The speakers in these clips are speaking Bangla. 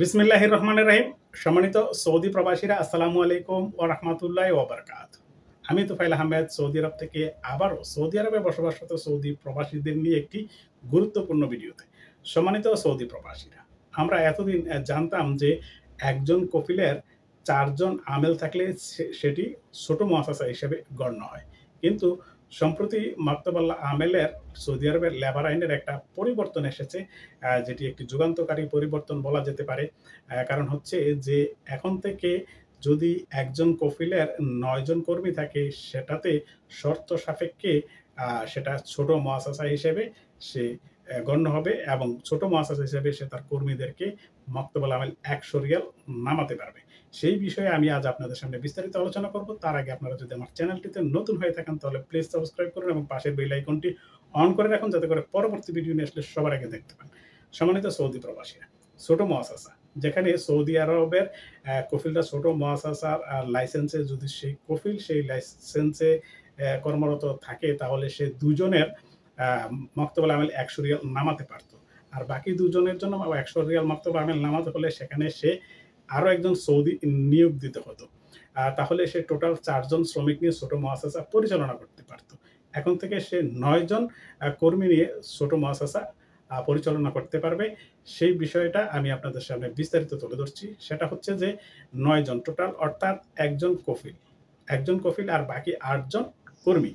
বিসমিল্লাহির রহমানির রহিম। সম্মানিত সৌদি প্রবাসীরা, আসসালামু আলাইকুম ওয়া রাহমাতুল্লাহি ওয়া বারাকাতুহু। আমি তুফাইল আহমেদ সৌদি আরব থেকে আবারও সৌদি আরবে বসবাসরত সৌদি প্রবাসীদের নিয়ে একটি গুরুত্বপূর্ণ ভিডিওতে। সম্মানিত সৌদি প্রবাসীরা, আমরা এতদিন জানতাম যে একজন কফিলের ৪ জন আমেল থাকলে সেটি ছোট মুআসাসা হিসেবে গণ্য হয়। কিন্তু সম্প্রতি মাকতাবুল আমেলের সৌদি আরবের লেবার আইনের একটা পরিবর্তন এসেছে, যেটি একটি যুগান্তকারী পরিবর্তন বলা যেতে পারে। কারণ হচ্ছে যে এখন থেকে যদি একজন কফিলের ৯ জন কর্মী থাকে, সেটাতে শর্ত সাপেক্ষে সেটা ছোট মুআসাসা হিসেবে সে গণ্য হবে এবং ছোট মুআসাসা হিসেবে সে তার কর্মীদেরকে মাকতাবুল আমেল ১০০ রিয়াল নামাতে পারবে। সেই বিষয়ে আমি আজ আপনাদের সামনে বিস্তারিত আলোচনা করব। তার আগে আপনারা যদি আমার চ্যানেলটিতে নতুন হয়ে থাকেন তাহলে প্লিজ সাবস্ক্রাইব করুন এবং পাশের বেল আইকনটি অন করে রাখুন, যাতে করে পরবর্তী ভিডিও নিয়ে আসলে সবার আগে দেখতে পান। সম্মানিত সৌদি প্রবাসীরা, ছোট মুআসাসা যেখানে সৌদি আরবের কফিলরা ছোট মুআসাসার লাইসেন্সে যদি সেই লাইসেন্সে কর্মরত থাকে, তাহলে সে দুজনের মাকতাবুল আমেল ১০০ রিয়াল নামাতে পারত। আর বাকি দুজনের জন্য ১০০ রিয়াল মাকতাবুল আমেল নামাতে হলে সেখানে সে আরো একজন সৌদি নিয়োগ দিতে হতো। তাহলে সে টোটাল ৪ জন শ্রমিক নিয়ে ছোট মুআসাসা পরিচালনা করতে পারত। এখন থেকে সে ৯ জন কর্মী নিয়ে ছোট মুআসাসা পরিচালনা করতে পারবে। সেই বিষয়টা আমি আপনাদের সামনে বিস্তারিত তুলে ধরছি। সেটা হচ্ছে যে ৯ জন টোটাল, অর্থাৎ একজন কফিল আর বাকি ৮ জন কর্মী।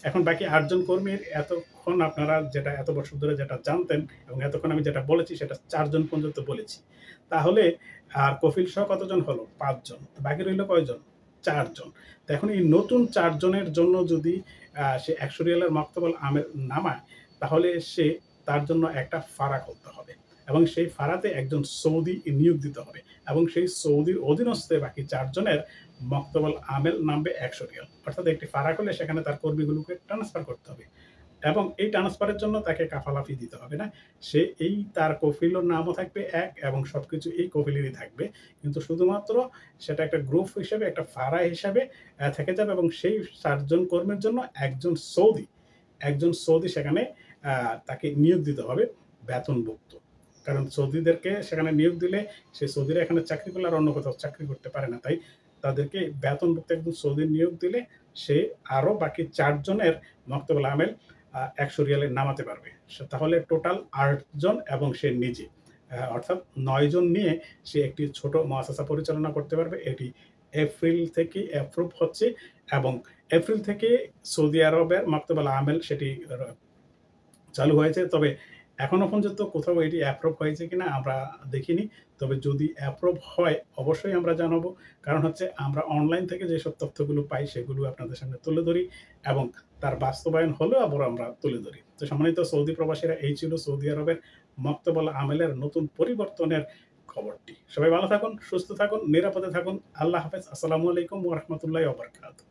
এখন বাকি ৮ জন কর্মীর এতক্ষণ আপনারা যেটা এত বছর ধরে যেটা জানতেন এবং এতক্ষণ আমি যেটা বলেছি সেটা ৪ জন পর্যন্ত বলেছি। তাহলে আর কফিল সহ কতজন হলো? ৫ জন। বাকি রইল কয়জন? ৪ জন। তো এখন এই নতুন ৪ জনের জন্য যদি সে ১০০ রিয়ালের মাকতাবুল আমেল নামায়, তাহলে তার জন্য একটা ফারা করতে হবে এবং সেই ফারাতে একজন সৌদি নিয়োগ দিতে হবে এবং সেই সৌদির অধীনস্থে বাকি ৪ জনের মাকতাবুল আমেল নামবে ১০০ রিয়াল। অর্থাৎ একটি ফারা করলে সেখানে তার কর্মীগুলোকে ট্রান্সফার করতে হবে এবং এই ট্রান্সফারের জন্য তাকে কাফালা ফি দিতে হবে না। তার কফিলের নামও থাকবে এক এবং সবকিছু এই কফিলেরই থাকবে। কিন্তু শুধুমাত্র সেটা একটা গ্রুপ হিসেবে, একটা ফারা হিসাবে থেকে যাবে এবং সেই ৪ জন কর্মীর জন্য একজন সৌদি সেখানে তাকে নিয়োগ দিতে হবে বেতনভুক্ত। কারণ সৌদিদেরকে সেখানে নিয়োগ দিলে সেই সৌদিরা এখানে চাকরি করলে আর অন্য কোথাও চাকরি করতে পারে না। তাই তাদেরকে বেতনভুক্ত একজন সৌদি নিয়োগ দিলে সে আরো বাকি ৪ জনের মাকতাবুল আমেল ১০০ রিয়ালে নামাতে পারবে। তাহলে টোটাল ৮ জন এবং সে নিজে, অর্থাৎ ৯ জন নিয়ে সে একটি ছোট মুআসাসা পরিচালনা করতে পারবে। এটি এপ্রিল থেকে অ্যাপ্রুভ হচ্ছে এবং এপ্রিল থেকে সৌদি আরবের মাকতাবুল আমেল সেটি চালু হয়েছে। তবে এখনো পর্যন্ত কোথাও এটি অ্যাপ্রুভ হয়েছে কিনা আমরা দেখিনি। তবে যদি অ্যাপ্রুভ হয় অবশ্যই আমরা জানাবো। কারণ হচ্ছে আমরা অনলাইন থেকে যেসব তথ্যগুলো পাই সেগুলো আপনাদের সামনে তুলে ধরি এবং তার বাস্তবায়ন হলেও আবার আমরা তুলে ধরি। তো সম্মানিত সৌদি প্রবাসীরা, এই ছিল সৌদি আরবের মাকতাবুল আমেলের নতুন পরিবর্তনের খবরটি। সবাই ভালো থাকুন, সুস্থ থাকুন, নিরাপদে থাকুন। আল্লাহ হাফেজ। আসসালামু আলাইকুম ওয়া রাহমাতুল্লাহি ওয়া বারাকাতুহু।